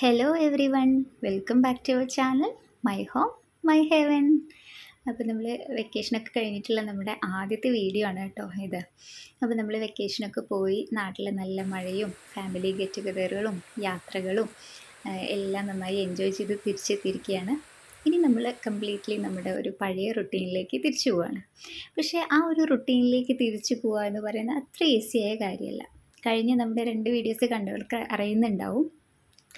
Hello everyone, welcome back to our channel my home my heaven. അപ്പോൾ നമ്മൾ വെക്കേഷനൊക്കെ കഴിഞ്ഞിട്ടുള്ള നമ്മുടെ ആദ്യത്തെ വീഡിയോ ആണ് കേട്ടോ ഇത്. അപ്പോൾ നമ്മൾ വെക്കേഷനൊക്കെ പോയി നാട്ടിൽ നല്ല മഴയും ഫാമിലി ഗെറ്റ് ടുഗദറുകളും യാത്രകളും എല്ലാം നന്നായി എൻജോയ് ചെയ്ത് തിരിച്ചെത്തിയിരിക്കുകയാണ്. ഇനി നമ്മൾ കംപ്ലീറ്റ്ലി നമ്മുടെ ഒരു പഴയ റുട്ടീനിലേക്ക് തിരിച്ചു പോവുകയാണ്. പക്ഷേ ആ ഒരു റുട്ടീനിലേക്ക് തിരിച്ചു പോവുക എന്ന് പറയുന്നത് അത്ര ഈസിയായ കാര്യമല്ല. കഴിഞ്ഞ നമ്മുടെ 2 വീഡിയോസ് കണ്ടവർക്ക് അറിയുന്നുണ്ടാവും,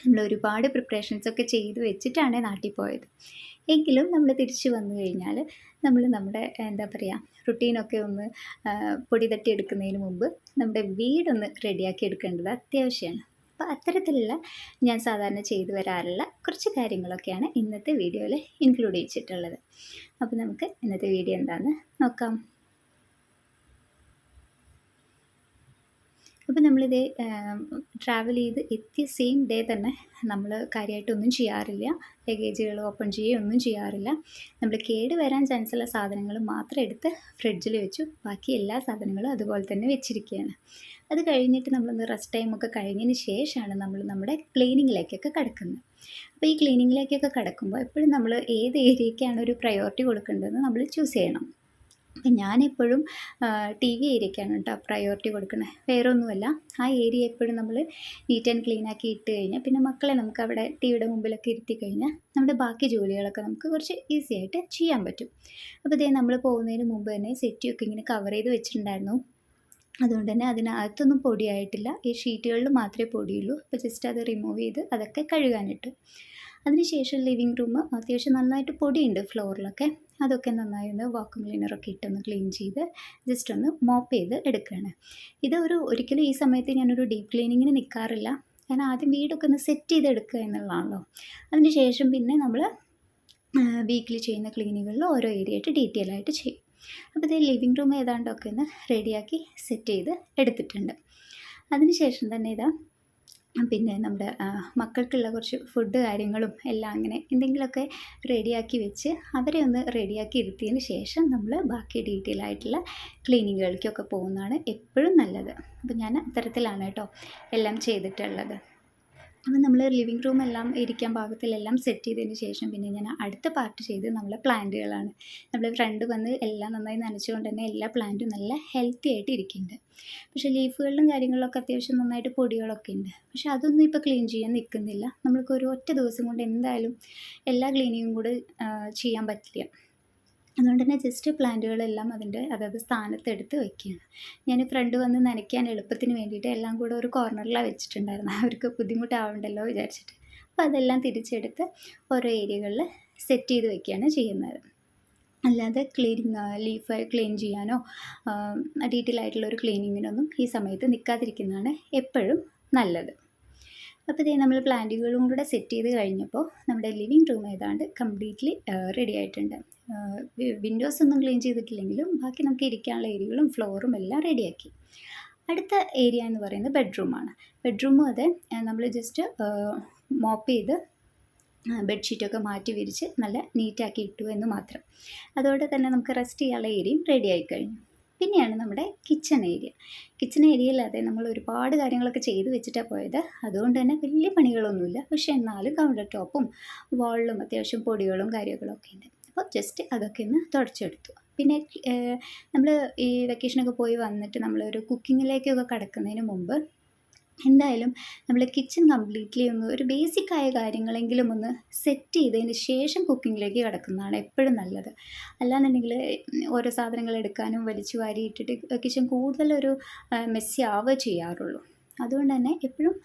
നമ്മൾ ഒരുപാട് പ്രിപ്പറേഷൻസൊക്കെ ചെയ്ത് വെച്ചിട്ടാണ് നാട്ടിൽ പോയത്. എങ്കിലും നമ്മൾ തിരിച്ച് വന്നു കഴിഞ്ഞാൽ നമ്മൾ നമ്മുടെ എന്താ പറയുക, റുട്ടീനൊക്കെ ഒന്ന് പൊടി തട്ടി എടുക്കുന്നതിന് മുമ്പ് നമ്മുടെ വീടൊന്ന് റെഡിയാക്കി എടുക്കേണ്ടത് അത്യാവശ്യമാണ്. അപ്പോൾ അത്തരത്തിലുള്ള ഞാൻ സാധാരണ ചെയ്തു വരാറുള്ള കുറച്ച് കാര്യങ്ങളൊക്കെയാണ് ഇന്നത്തെ വീഡിയോയിൽ ഇൻക്ലൂഡ് ചെയ്തിട്ടുള്ളത്. അപ്പോൾ നമുക്ക് ഇന്നത്തെ വീഡിയോ എന്താണെന്ന് നോക്കാം. അപ്പോൾ നമ്മളിത് ട്രാവൽ ചെയ്ത് എത്തിയ സെയിം ഡേ തന്നെ നമ്മൾ കാര്യമായിട്ടൊന്നും ചെയ്യാറില്ല. ലഗേജുകൾ ഓപ്പൺ ചെയ്യുകയൊന്നും ചെയ്യാറില്ല. നമ്മൾ കേട് വരാൻ ചാൻസുള്ള സാധനങ്ങൾ മാത്രം എടുത്ത് ഫ്രിഡ്ജിൽ വെച്ചു. ബാക്കി എല്ലാ സാധനങ്ങളും അതുപോലെ തന്നെ വെച്ചിരിക്കുകയാണ്. അത് കഴിഞ്ഞിട്ട് നമ്മളൊന്ന് റെസ്റ്റ് ടൈമൊക്കെ കഴിഞ്ഞതിന് ശേഷമാണ് നമ്മൾ നമ്മുടെ ക്ലീനിങ്ങിലേക്കൊക്കെ കിടക്കുന്നത്. അപ്പോൾ ഈ ക്ലീനിങ്ങിലേക്കൊക്കെ കിടക്കുമ്പോൾ എപ്പോഴും നമ്മൾ ഏത് ഏരിയയ്ക്കാണ് ഒരു പ്രയോറിറ്റി കൊടുക്കേണ്ടതെന്ന് നമ്മൾ ചൂസ് ചെയ്യണം. അപ്പം ഞാനെപ്പോഴും ടി വി ഏരിയയ്ക്കാണ് കേട്ടോ പ്രയോറിറ്റി കൊടുക്കുന്നത്. വേറെ ഒന്നുമല്ല, ആ ഏരിയ എപ്പോഴും നമ്മൾ നീറ്റ് ആൻഡ് ക്ലീൻ ആക്കി ഇട്ട് കഴിഞ്ഞാൽ പിന്നെ മക്കളെ നമുക്ക് അവിടെ ടി വിയുടെ മുമ്പിലൊക്കെ ഇരുത്തി കഴിഞ്ഞാൽ നമ്മുടെ ബാക്കി ജോലികളൊക്കെ നമുക്ക് കുറച്ച് ഈസി ആയിട്ട് ചെയ്യാൻ പറ്റും. അപ്പോൾ ഇതേ നമ്മൾ പോകുന്നതിന് മുമ്പ് തന്നെ സെറ്റിയൊക്കെ ഇങ്ങനെ കവർ ചെയ്ത് വെച്ചിട്ടുണ്ടായിരുന്നു. അതുകൊണ്ട് തന്നെ അതിനകത്തൊന്നും പൊടിയായിട്ടില്ല. ഈ ഷീറ്റുകളിൽ മാത്രമേ പൊടിയുള്ളൂ. അപ്പോൾ ജസ്റ്റ് അത് റിമൂവ് ചെയ്ത് അതൊക്കെ കഴുകാനിട്ടു. അതിനുശേഷം ലിവിങ് റൂം അത്യാവശ്യം നന്നായിട്ട് പൊടിയുണ്ട് ഫ്ലോറിലൊക്കെ. അതൊക്കെ നന്നായി ഒന്ന് വാക്യൂം ക്ലീനറൊക്കെ ഇട്ടൊന്ന് ക്ലീൻ ചെയ്ത് ജസ്റ്റ് ഒന്ന് മോപ്പ് ചെയ്ത് എടുക്കുകയാണ്. ഒരിക്കലും ഈ സമയത്ത് ഞാനൊരു ഡീപ്പ് ക്ലീനിങ്ങിന് നിൽക്കാറില്ല. കാരണം ആദ്യം വീടൊക്കെ ഒന്ന് സെറ്റ് ചെയ്തെടുക്കുക എന്നുള്ളതാണല്ലോ. അതിന് ശേഷം പിന്നെ നമ്മൾ വീക്കിലി ചെയ്യുന്ന ക്ലീനിങ്ങുകളിൽ ഓരോ ഏരിയ ആയിട്ട് ഡീറ്റെയിൽ ആയിട്ട് ചെയ്യും. അപ്പോൾ ഇത് ലിവിങ് റൂം ഏതാണ്ടൊക്കെ ഒന്ന് റെഡിയാക്കി സെറ്റ് ചെയ്ത് എടുത്തിട്ടുണ്ട്. അതിന് ശേഷം തന്നെ പിന്നെ നമ്മുടെ മക്കൾക്കുള്ള കുറച്ച് ഫുഡ് കാര്യങ്ങളും എല്ലാം അങ്ങനെ എന്തെങ്കിലുമൊക്കെ റെഡിയാക്കി വെച്ച് അവരെ ഒന്ന് റെഡിയാക്കി ഇരുത്തിയതിന് ശേഷം നമ്മൾ ബാക്കി ഡീറ്റെയിൽ ആയിട്ടുള്ള ക്ലീനിങ്ങുകൾക്കൊക്കെ പോകുന്നതാണ് എപ്പോഴും നല്ലത്. അപ്പോൾ ഞാൻ അത്തരത്തിലാണ് കേട്ടോ എല്ലാം ചെയ്തിട്ടുള്ളത്. അപ്പോൾ നമ്മൾ ലിവിങ് റൂം എല്ലാം ഇരിക്കാൻ പാകത്തിലെല്ലാം സെറ്റ് ചെയ്തതിന് ശേഷം പിന്നെ ഞാൻ അടുത്ത പാർട്ട് ചെയ്ത് നമ്മളെ പ്ലാന്റുകളാണ്. നമ്മൾ ഫ്രണ്ട് വന്ന് എല്ലാം നന്നായി നനച്ചുകൊണ്ട് തന്നെ എല്ലാ പ്ലാന്റും നല്ല ഹെൽത്തി ആയിട്ട് ഇരിക്കുന്നുണ്ട്. പക്ഷേ ലീഫുകളിലും കാര്യങ്ങളിലൊക്കെ അത്യാവശ്യം നന്നായിട്ട് പൊടികളൊക്കെ ഉണ്ട്. പക്ഷേ അതൊന്നും ഇപ്പോൾ ക്ലീൻ ചെയ്യാൻ നിൽക്കുന്നില്ല. നമ്മൾക്കൊരു ഒറ്റ ദിവസം കൊണ്ട് എന്തായാലും എല്ലാ ക്ലീനിങ്ങും കൂടെ ചെയ്യാൻ പറ്റില്ല. അതുകൊണ്ട് തന്നെ ജസ്റ്റ് പ്ലാന്റുകളെല്ലാം അതിൻ്റെ അതായത് സ്ഥാനത്തെടുത്ത് വയ്ക്കുകയാണ്. ഞാൻ ഫ്രണ്ട് വന്ന് നനയ്ക്കാൻ എളുപ്പത്തിന് വേണ്ടിയിട്ട് എല്ലാം കൂടെ ഒരു കോർണറിലാണ് വെച്ചിട്ടുണ്ടായിരുന്നത്. അവർക്ക് ബുദ്ധിമുട്ടാവണ്ടല്ലോ വിചാരിച്ചിട്ട്. അപ്പോൾ അതെല്ലാം തിരിച്ചെടുത്ത് ഓരോ ഏരിയകളിൽ സെറ്റ് ചെയ്ത് വയ്ക്കുകയാണ് ചെയ്യുന്നത്. അല്ലാതെ ലീഫ് ക്ലീൻ ചെയ്യാനോ ഡീറ്റെയിൽ ആയിട്ടുള്ളൊരു ക്ലീനിങ്ങിനൊന്നും ഈ സമയത്ത് നിൽക്കാതിരിക്കുന്നതാണ് എപ്പോഴും നല്ലത്. അപ്പോൾ ഇതേ നമ്മൾ പ്ലാന്റുകളും കൂടെ സെറ്റ് ചെയ്ത് കഴിഞ്ഞപ്പോൾ നമ്മുടെ ലിവിങ് റൂം ഏതാണ്ട് കംപ്ലീറ്റ്ലി റെഡി ആയിട്ടുണ്ട്. വിൻഡോസ് ഒന്നും ക്ലീൻ ചെയ്തിട്ടില്ലെങ്കിലും ബാക്കി നമുക്ക് ഇരിക്കാനുള്ള ഏരിയകളും ഫ്ലോറും എല്ലാം റെഡിയാക്കി. അടുത്ത ഏരിയ എന്ന് പറയുന്നത് ബെഡ്റൂമാണ്. ബെഡ്റൂമും അതെ, നമ്മൾ ജസ്റ്റ് മോപ്പ് ചെയ്ത് ബെഡ്ഷീറ്റൊക്കെ മാറ്റി വിരിച്ച് നല്ല നീറ്റാക്കി ഇട്ടു എന്ന് മാത്രം. അതോടെ തന്നെ നമുക്ക് റെസ്റ്റ് ചെയ്യാനുള്ള ഏരിയയും റെഡി ആയി കഴിഞ്ഞു. പിന്നെയാണ് നമ്മുടെ കിച്ചൺ ഏരിയ. കിച്ചൺ ഏരിയയിൽ അതെ നമ്മൾ ഒരുപാട് കാര്യങ്ങളൊക്കെ ചെയ്ത് വെച്ചിട്ടാണ് പോയത്. അതുകൊണ്ട് തന്നെ വലിയ പണികളൊന്നുമില്ല. പക്ഷേ എന്നാലും കൗണ്ടർ ടോപ്പും വാളിലും അത്യാവശ്യം പൊടികളും കാര്യങ്ങളൊക്കെ ഉണ്ട്. അപ്പോൾ ജസ്റ്റ് അതൊക്കെ ഒന്ന് തുടച്ചെടുത്തു. പിന്നെ നമ്മൾ ഈ വെക്കേഷനൊക്കെ പോയി വന്നിട്ട് നമ്മളൊരു കുക്കിങ്ങിലേക്കൊക്കെ കടക്കുന്നതിന് മുമ്പ് എന്തായാലും നമ്മൾ കിച്ചൺ കംപ്ലീറ്റ്ലി ഒന്ന് ഒരു ബേസിക്കായ കാര്യങ്ങളെങ്കിലും ഒന്ന് സെറ്റ് ചെയ്തതിന് ശേഷം കുക്കിങ്ങിലേക്ക് കിടക്കുന്നതാണ് എപ്പോഴും നല്ലത്. അല്ലാന്നുണ്ടെങ്കിൽ ഓരോ സാധനങ്ങൾ എടുക്കാനും വലിച്ചു വാരി ഇട്ടിട്ട് കിച്ചൺ കൂടുതലൊരു മെസ്സി ആവുക ചെയ്യാറുള്ളൂ. അതുകൊണ്ട് തന്നെ എപ്പോഴും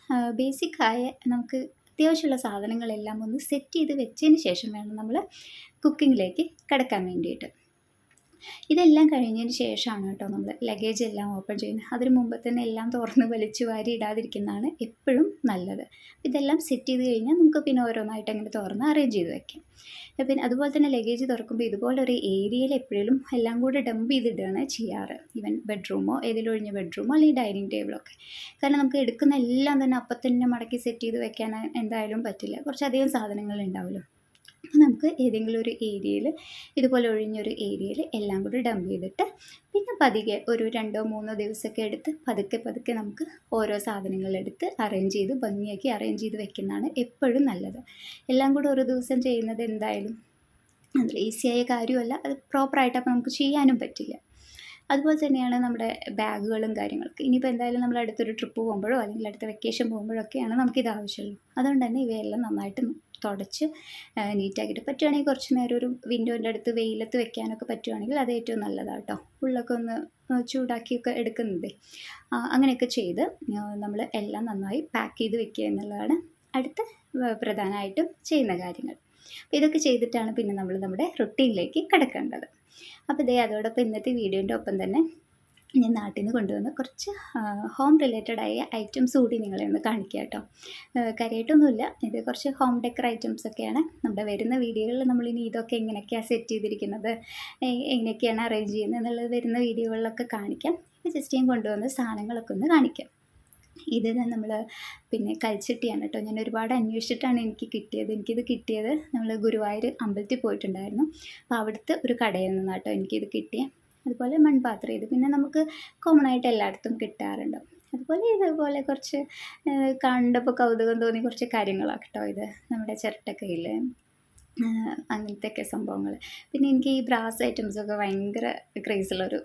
ബേസിക്കായ നമുക്ക് അത്യാവശ്യമുള്ള സാധനങ്ങളെല്ലാം ഒന്ന് സെറ്റ് ചെയ്ത് വെച്ചതിന് ശേഷം വേണം നമ്മൾ കുക്കിങ്ങിലേക്ക് കിടക്കാൻ വേണ്ടിയിട്ട്. ഇതെല്ലാം കഴിഞ്ഞതിന് ശേഷമാണ് കേട്ടോ നമ്മൾ ലഗേജ് എല്ലാം ഓപ്പൺ ചെയ്യുന്നത്. അതിന് മുമ്പ് തന്നെ എല്ലാം തുറന്ന് വലിച്ചു വാരി ഇടാതിരിക്കുന്നതാണ് എപ്പോഴും നല്ലത്. ഇതെല്ലാം സെറ്റ് ചെയ്ത് കഴിഞ്ഞാൽ നമുക്ക് പിന്നെ ഓരോന്നായിട്ട് അങ്ങനെ തുറന്ന് അറേഞ്ച് ചെയ്ത് വയ്ക്കാം. പിന്നെ അതുപോലെ തന്നെ ലഗേജ് തുറക്കുമ്പോൾ ഇതുപോലൊരു ഏരിയയിൽ എപ്പോഴും എല്ലാം കൂടെ ഡംപ് ചെയ്തിടുകയാണ് ചെയ്യാറ്. ഈവൻ ബെഡ്റൂമോ ഏതിലൊഴിഞ്ഞ ബെഡ്റൂമോ അല്ലെങ്കിൽ ഡൈനിങ് ടേബിളൊക്കെ. കാരണം നമുക്ക് എടുക്കുന്ന എല്ലാം തന്നെ അപ്പം തന്നെ മടക്കി സെറ്റ് ചെയ്ത് വെക്കാൻ എന്തായാലും പറ്റില്ല. കുറച്ചധികം സാധനങ്ങൾ ഉണ്ടാവുമല്ലോ. നമുക്ക് ഏതെങ്കിലും ഒരു ഏരിയയിൽ ഇതുപോലെ ഒഴിഞ്ഞൊരു ഏരിയയിൽ എല്ലാം കൂടി ഡംപ് ചെയ്തിട്ട് പിന്നെ പതിയെ ഒരു 2-3 ദിവസമൊക്കെ എടുത്ത് പതുക്കെ പതുക്കെ നമുക്ക് ഓരോ സാധനങ്ങളെടുത്ത് അറേഞ്ച് ചെയ്ത് ഭംഗിയാക്കി അറേഞ്ച് ചെയ്ത് വെക്കുന്നതാണ് എപ്പോഴും നല്ലത്. എല്ലാം കൂടെ ഒരു ദിവസം ചെയ്യുന്നത് എന്തായാലും അത്ര ഈസിയായ കാര്യമല്ല. അത് പ്രോപ്പറായിട്ട് അപ്പോൾ നമുക്ക് ചെയ്യാനും പറ്റില്ല. അതുപോലെ തന്നെയാണ് നമ്മുടെ ബാഗുകളും കാര്യങ്ങളൊക്കെ. ഇനിയിപ്പോൾ എന്തായാലും നമ്മൾ അടുത്തൊരു ട്രിപ്പ് പോകുമ്പോഴോ അല്ലെങ്കിൽ അടുത്ത വെക്കേഷൻ പോകുമ്പോഴൊക്കെയാണ് നമുക്കിത് ആവശ്യമുള്ളൂ. അതുകൊണ്ട് തന്നെ ഇവയെല്ലാം നന്നായിട്ട് തുടച്ച് നീറ്റാക്കിയിട്ട് പറ്റുവാണെങ്കിൽ കുറച്ച് നേരം ഒരു വിൻഡോൻ്റെ അടുത്ത് വെയിലത്ത് വെക്കാനൊക്കെ പറ്റുവാണെങ്കിൽ അത് ഏറ്റവും നല്ലതാണ് കേട്ടോ. ഉള്ളൊക്കെ ഒന്ന് ചൂടാക്കിയൊക്കെ എടുക്കുന്നത്. അങ്ങനെയൊക്കെ ചെയ്ത് നമ്മൾ എല്ലാം നന്നായി പാക്ക് ചെയ്ത് വെക്കുക എന്നുള്ളതാണ് അടുത്ത പ്രധാനമായിട്ടും ചെയ്യുന്ന കാര്യങ്ങൾ. ഇതൊക്കെ ചെയ്തിട്ടാണ് പിന്നെ നമ്മൾ നമ്മുടെ റൊട്ടീനിലേക്ക് കിടക്കേണ്ടത്. അപ്പോൾ ഇതേ അതോടൊപ്പം ഇന്നത്തെ വീഡിയോൻ്റെ ഒപ്പം തന്നെ ഞാൻ നാട്ടിൽ നിന്ന് കൊണ്ടുവന്ന കുറച്ച് ഹോം റിലേറ്റഡായ ഐറ്റംസ് കൂടി നിങ്ങളെ ഒന്ന് കാണിക്കുക കേട്ടോ. കാര്യമായിട്ടൊന്നുമില്ല, ഇത് കുറച്ച് ഹോം ഡെക്കർ ഐറ്റംസൊക്കെയാണ്. നമ്മുടെ വരുന്ന വീഡിയോകളിൽ നമ്മളിനി ഇതൊക്കെ എങ്ങനെയൊക്കെയാണ് സെറ്റ് ചെയ്തിരിക്കുന്നത്, എങ്ങനെയൊക്കെയാണ് അറേഞ്ച് ചെയ്യുന്നത് എന്നുള്ളത് വരുന്ന വീഡിയോകളിലൊക്കെ കാണിക്കാം. ഇത് ജസ്റ്റ് ഞാൻ കൊണ്ടുവന്ന സാധനങ്ങളൊക്കെ ഒന്ന് കാണിക്കാം. ഇത് നമ്മൾ പിന്നെ കൽച്ചട്ടിയാണ് കേട്ടോ. ഞാൻ ഒരുപാട് അന്വേഷിച്ചിട്ടാണ് എനിക്കിത് കിട്ടിയത്. നമ്മൾ ഗുരുവായൂർ അമ്പലത്തിൽ പോയിട്ടുണ്ടായിരുന്നു. അപ്പോൾ അവിടുത്തെ ഒരു കടയിൽ നിന്നാണ് കേട്ടോ എനിക്കിത് കിട്ടിയത്. അതുപോലെ മൺപാത്രം, ഇത് പിന്നെ നമുക്ക് കോമൺ ആയിട്ട് എല്ലായിടത്തും കിട്ടാറുണ്ട്. അതുപോലെ ഇതുപോലെ കുറച്ച് കണ്ടപ്പോൾ കൗതുകം തോന്നിയ കുറച്ച് കാര്യങ്ങളാണ് കേട്ടോ. ഇത് നമ്മുടെ ചിരട്ടക്കയിൽ അങ്ങനത്തെയൊക്കെ സംഭവങ്ങൾ. പിന്നെ എനിക്ക് ഈ ബ്രാസ് ഐറ്റംസൊക്കെ ഭയങ്കര ക്രേസുള്ളൊരു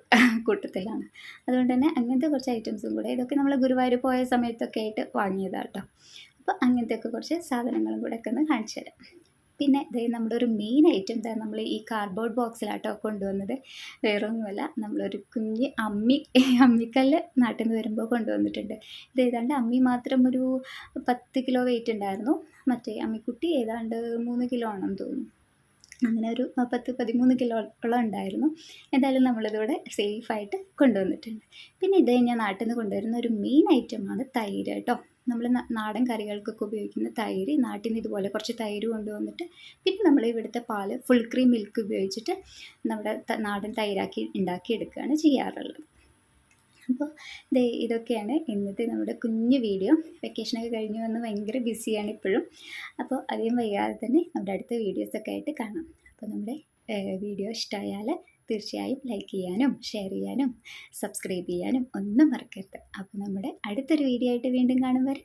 കൂട്ടത്തിലാണ്. അതുകൊണ്ട് തന്നെ അങ്ങനത്തെ കുറച്ച് ഐറ്റംസും കൂടെ ഇതൊക്കെ നമ്മൾ ഗുരുവായൂർ പോയ സമയത്തൊക്കെ ആയിട്ട് വാങ്ങിയതാണ് കേട്ടോ. അപ്പോൾ അങ്ങനത്തെയൊക്കെ കുറച്ച് സാധനങ്ങളും കൂടെ ഒക്കെ ഒന്ന് കാണിച്ചു തരാം. പിന്നെ ഇത് നമ്മുടെ ഒരു മെയിൻ ഐറ്റം നമ്മൾ ഈ കാർഡ്ബോർഡ് ബോക്സിലാട്ടോ കൊണ്ടുവന്നത്. വേറെ ഒന്നുമല്ല, നമ്മളൊരു കുഞ്ഞ് അമ്മിക്കല്ല് നാട്ടിൽ നിന്ന് വരുമ്പോൾ കൊണ്ടുവന്നിട്ടുണ്ട്. ഇത് ഏതാണ്ട് അമ്മി മാത്രം ഒരു 10 കിലോ വെയിറ്റ് ഉണ്ടായിരുന്നു. മറ്റേ അമ്മിക്കുട്ടി ഏതാണ്ട് 3 കിലോ ആണെന്ന് തോന്നുന്നു. അങ്ങനെ ഒരു 10-13 കിലോളം ഉണ്ടായിരുന്നു. എന്തായാലും നമ്മളിതിവിടെ സേഫായിട്ട് കൊണ്ടുവന്നിട്ടുണ്ട്. പിന്നെ ഇത് ഞാൻ നാട്ടിൽ നിന്ന് കൊണ്ടുവരുന്ന ഒരു മെയിൻ ഐറ്റമാണ് തൈര് കേട്ടോ. നമ്മൾ നാടൻ കറികൾക്കൊക്കെ ഉപയോഗിക്കുന്ന തൈര്, നാട്ടിൽ നിന്ന് ഇതുപോലെ കുറച്ച് തൈര് കൊണ്ടുവന്നിട്ട് പിന്നെ നമ്മൾ ഇവിടുത്തെ പാല് ഫുൾ ക്രീം മിൽക്ക് ഉപയോഗിച്ചിട്ട് നമ്മുടെ നാടൻ തൈരാക്കി ഉണ്ടാക്കിയെടുക്കുകയാണ് ചെയ്യാറുള്ളത്. അപ്പോൾ ഇതൊക്കെയാണ് ഇന്നത്തെ നമ്മുടെ കുഞ്ഞു വീഡിയോ. വെക്കേഷനൊക്കെ കഴിഞ്ഞ് വന്ന് ഭയങ്കര ബിസിയാണ് ഇപ്പോഴും. അപ്പോൾ അധികം വൈകാതെ തന്നെ നമ്മുടെ അടുത്ത വീഡിയോസൊക്കെ ആയിട്ട് കാണാം. അപ്പോൾ നമ്മുടെ വീഡിയോ ഇഷ്ടമായാൽ തീർച്ചയായും ലൈക്ക് ചെയ്യാനും ഷെയർ ചെയ്യാനും സബ്സ്ക്രൈബ് ചെയ്യാനും ഒന്നും മറക്കരുത്. അപ്പോൾ നമ്മുടെ അടുത്തൊരു വീഡിയോ ആയിട്ട് വീണ്ടും കാണും വരെ